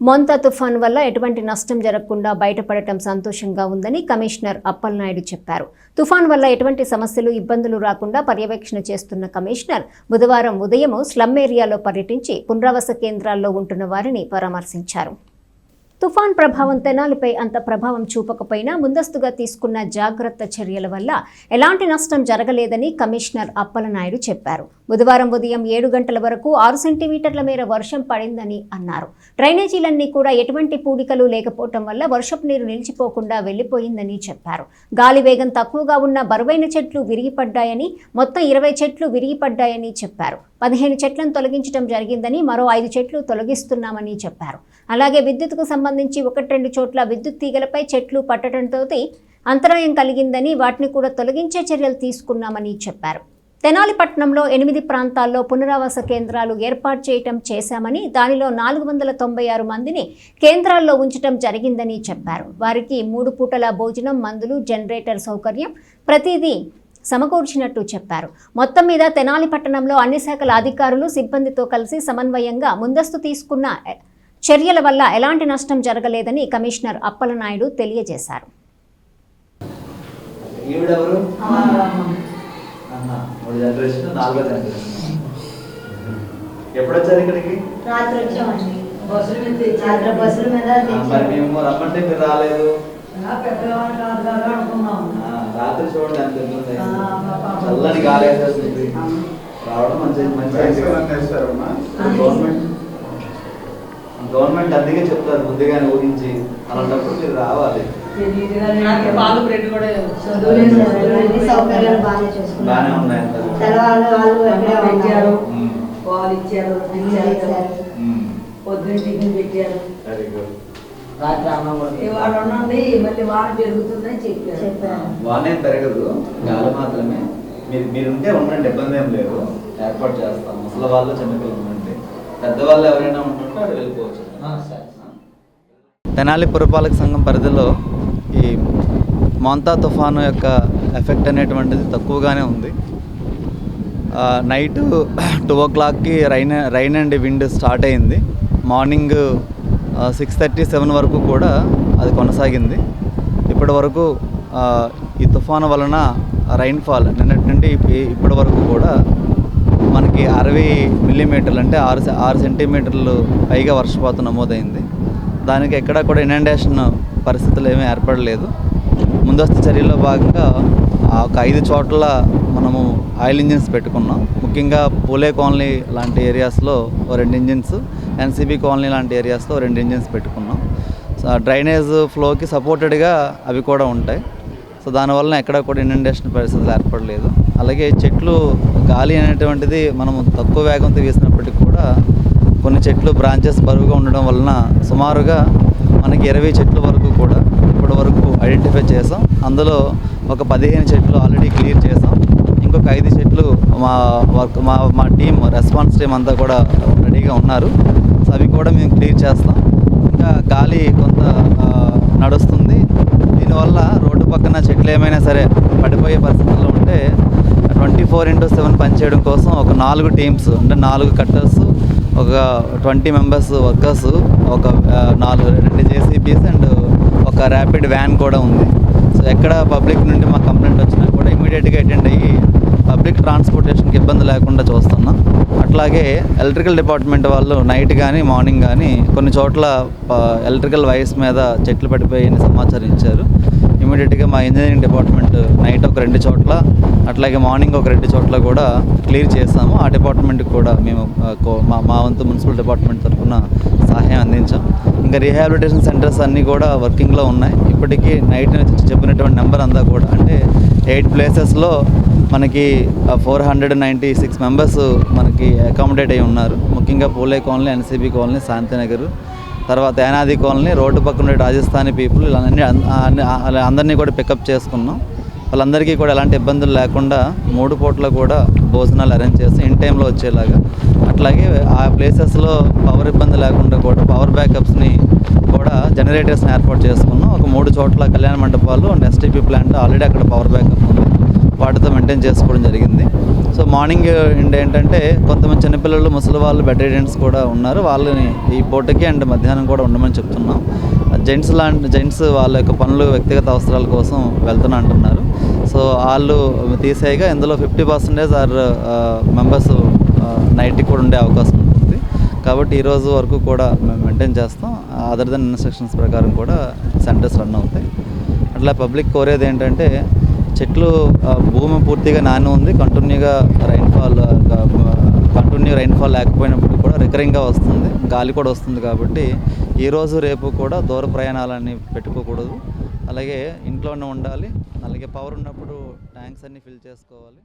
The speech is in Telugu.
మొంతా తుఫాన్ వల్ల ఎటువంటి నష్టం జరగకుండా బయటపడటం సంతోషంగా ఉందని కమిషనర్ అప్పలనాయుడు చెప్పారు. తుఫాన్ వల్ల ఎటువంటి సమస్యలు ఇబ్బందులు రాకుండా పర్యవేక్షణ చేస్తున్న కమిషనర్ బుధవారం ఉదయం స్లమ్ ఏరియాలో పర్యటించి పునరావాస కేంద్రాల్లో ఉంటున్న వారిని పరామర్శించారు. తుఫాన్ ప్రభావం తెనాలిపై అంత ప్రభావం చూపకపోయినా ముందస్తుగా తీసుకున్న జాగ్రత్త చర్యల వల్ల ఎలాంటి నష్టం జరగలేదని కమిషనర్ అప్పలనాయుడు చెప్పారు. బుధవారం ఉదయం 7 గంటల వరకు 6 సెంటీమీటర్ల మేర వర్షం పడిందని అన్నారు. డ్రైనేజీలన్నీ కూడా ఎటువంటి పూడికలు లేకపోవటం వల్ల వర్షపు నీరు నిలిచిపోకుండా వెళ్లిపోయిందని చెప్పారు. గాలి వేగం తక్కువగా ఉన్న బరువైన చెట్లు విరిగిపడ్డాయని, మొత్తం 20 చెట్లు విరిగిపడ్డాయని చెప్పారు. 15 చెట్లను తొలగించడం జరిగిందని, మరో 5 చెట్లు తొలగిస్తున్నామని చెప్పారు. అలాగే విద్యుత్కు సంబంధించి 1-2 చోట్ల విద్యుత్ తీగలపై చెట్లు పట్టడంతో అంతరాయం కలిగిందని, వాటిని కూడా తొలగించే చర్యలు తీసుకున్నామని చెప్పారు. తెనాలి పట్టణంలో 8 ప్రాంతాల్లో పునరావాస కేంద్రాలు ఏర్పాటు చేయటం చేశామని, దానిలో 496 మందిని కేంద్రాల్లో ఉంచడం జరిగిందని చెప్పారు. వారికి 3 పూటల భోజనం, మందులు, జనరేటర్ సౌకర్యం ప్రతిదీ సమకూర్చినట్టు చెప్పారు. మొత్తం మీద తెనాలి పట్టణంలో అన్ని శాఖల అధికారులు సిబ్బందితో కలిసి సమన్వయంగా ముందస్తు తీసుకున్న చర్యల వల్ల ఎలాంటి నష్టం జరగలేదని కమిషనర్ అప్పలనాయుడు తెలియజేశారు. ఎప్పుడొచ్చారు ఇక్కడికి? రాత్రి వచ్చామండి. బస్సుల మీద మేము రమ్మంటే మీరు రాలేదు. రాత్రి చూడండి ఎంత ఇబ్బంది, చల్లని గాలి వేసేస్తుంది. రావడం గవర్నమెంట్ అందుకే చెప్తారు ముందుగానే ఊహించి, అలాంటప్పుడు మీరు రావాలి. బాగానే ఉన్నాయి. పొద్దున్న టిఫిన్ పెట్టారు. వానే పెరగదు, గాలి మాత్రమే. మీరుంటే ఉండండి, ఇబ్బంది ఏం లేదు, ఏర్పాటు చేస్తాం. ముసలి వాళ్ళు, చిన్నపిల్లలు ఉండండి, పెద్దవాళ్ళు ఎవరైనా ఉంటుంటే అక్కడ వెళ్ళిపోవచ్చు. తెనాలి పురపాలక సంఘం పరిధిలో ఈ మొంతా తుఫాను యొక్క ఎఫెక్ట్ అనేటువంటిది తక్కువగానే ఉంది. నైట్ 2 o'clockకి రైన్ అండ్ విండ్ స్టార్ట్ అయింది. మార్నింగ్ 6:30-7 వరకు కూడా అది కొనసాగింది. ఇప్పటి వరకు ఈ తుఫాను వలన రైన్ఫాల్ నిన్నటి నుండి ఇప్పటి వరకు కూడా మనకి 60 మిల్లీమీటర్లు అంటే 6 సెంటీమీటర్లు పైగా వర్షపాతం నమోదైంది. దానికి ఎక్కడా కూడా ఇనండేషన్ పరిస్థితులు ఏమీ ఏర్పడలేదు. ముందస్తు చర్యల్లో భాగంగా ఒక 5 చోట్ల మనము ఆయిల్ ఇంజిన్స్ పెట్టుకున్నాం. ముఖ్యంగా పూలే కాలనీ లాంటి ఏరియాస్లో 2 ఇంజిన్స్, ఎన్సీబీ కాలనీ లాంటి ఏరియాస్లో 2 ఇంజిన్స్ పెట్టుకున్నాం. డ్రైనేజ్ ఫ్లోకి సపోర్టెడ్గా అవి కూడా ఉంటాయి. సో దానివల్ల ఎక్కడ కూడా ఇనండేషన్ పరిస్థితులు ఏర్పడలేదు. అలాగే చెట్లు, గాలి అనేటువంటిది మనము తక్కువ వేగంతో వేసినప్పటికీ కూడా కొన్ని చెట్లు బ్రాంచెస్ బరువుగా ఉండడం వలన సుమారుగా మనకి 20 చెట్ల వరకు కూడా ఇప్పటి వరకు ఐడెంటిఫై చేసాం. అందులో ఒక 15 చెట్లు ఆల్రెడీ క్లియర్ చేసాం. ఇంకొక 5 చెట్లు మా టీం, రెస్పాన్స్ టీం అంతా కూడా రెడీగా ఉన్నారు. సో అవి కూడా మేము క్లియర్ చేస్తాం. ఇంకా గాలి కొంత నడుస్తుంది. దీనివల్ల రోడ్డు పక్కన చెట్లు ఏమైనా సరే పడిపోయే పరిస్థితుల్లో ఉంటే 24/7 పనిచేయడం కోసం ఒక 4 టీమ్స్, అంటే 4 కట్టర్స్, ఒక 20 మెంబర్స్ వర్కర్స్, ఒక 2 జేసీబీస్ అండ్ ఒక ర్యాపిడ్ వ్యాన్ కూడా ఉంది. సో ఎక్కడ పబ్లిక్ నుండి మా కంప్లైంట్ వచ్చినా కూడా ఇమీడియట్గా అటెండ్ అయ్యి పబ్లిక్ ట్రాన్స్పోర్టేషన్కి ఇబ్బంది లేకుండా చూస్తున్నాం. అట్లాగే ఎలక్ట్రికల్ డిపార్ట్మెంట్ వాళ్ళు నైట్ కానీ మార్నింగ్ కానీ కొన్ని చోట్ల ఎలక్ట్రికల్ వైర్స్ మీద చెట్లు పడిపోయాయని సమాచారం ఇచ్చారు. ఇమీడియట్గా మా ఇంజనీరింగ్ డిపార్ట్మెంట్ నైట్ ఒక 2 చోట్ల, అట్లాగే మార్నింగ్ ఒక 2 చోట్ల కూడా క్లియర్ చేస్తాము. ఆ డిపార్ట్మెంట్కి కూడా మేము మా వంతు మున్సిపల్ డిపార్ట్మెంట్ తరఫున సహాయం అందించాం. ఇంకా రీహాబిలిటేషన్ సెంటర్స్ అన్నీ కూడా వర్కింగ్లో ఉన్నాయి. ఇప్పటికీ నైట్ చెప్పినటువంటి నెంబర్ అంతా కూడా, అంటే 8 ప్లేసెస్లో మనకి 496 మెంబర్స్ మనకి అకామిడేట్ అయి ఉన్నారు. ముఖ్యంగా పూలే కాలనీ, ఎన్సీబీ కాలనీ, శాంతినగర్, తర్వాత యానాది కాలనీ, రోడ్డు పక్కన రాజస్థానీ పీపుల్, ఇలా అందరినీ కూడా పికప్ చేసుకున్నాం. వాళ్ళందరికీ కూడా ఎలాంటి ఇబ్బందులు లేకుండా 3 పూటలు కూడా భోజనాలు అరేంజ్ చేసి ఇన్ టైంలో వచ్చేలాగా, అట్లాగే ఆ ప్లేసెస్లో పవర్ ఇబ్బంది లేకుండా కూడా పవర్ బ్యాకప్స్ని కూడా జనరేటర్స్ని ఏర్పాటు చేసుకున్నాం. ఒక 3 చోట్ల కళ్యాణ మండపాలు అండ్ ఎస్టీపీ ప్లాంట్ ఆల్రెడీ అక్కడ పవర్ బ్యాకప్ ఉంది. వాటితో మెయింటైన్ చేసుకోవడం జరిగింది. సో మార్నింగ్ ఏంటంటే కొంతమంది చిన్నపిల్లలు, ముసలి వాళ్ళు, బెడ్ రిడెంట్స్ కూడా ఉన్నారు. వాళ్ళని ఈ పూటకి అండ్ మధ్యాహ్నం కూడా ఉండమని చెప్తున్నాం. జెంట్స్ వాళ్ళ యొక్క పనులు, వ్యక్తిగత అవసరాల కోసం వెళ్తున్నా అంటున్నారు. సో వాళ్ళు తీసేయగా ఇందులో 50% ఆర్ మెంబర్స్ నైట్కి కూడా ఉండే అవకాశం ఉంటుంది. కాబట్టి ఈరోజు వరకు కూడా మేము మెయింటైన్ చేస్తాం. అదర్ దెన్ ఇన్స్ట్రక్షన్స్ ప్రకారం కూడా సెంటర్స్ రన్ అవుతాయి. అట్లా పబ్లిక్ కోరేది ఏంటంటే చెట్లు, భూమి పూర్తిగా నాని ఉంది. కంటిన్యూ రైన్ఫాల్ లేకపోయినప్పుడు కూడా రికరింగ్గా వస్తుంది, గాలి కూడా వస్తుంది. కాబట్టి ఈరోజు రేపు కూడా దూర ప్రయాణాలన్నీ పెట్టుకోకూడదు. అలాగే ఇంట్లోనే ఉండాలి. అలాగే పవర్ ఉన్నప్పుడు ట్యాంక్స్ అన్నీ ఫిల్ చేసుకోవాలి.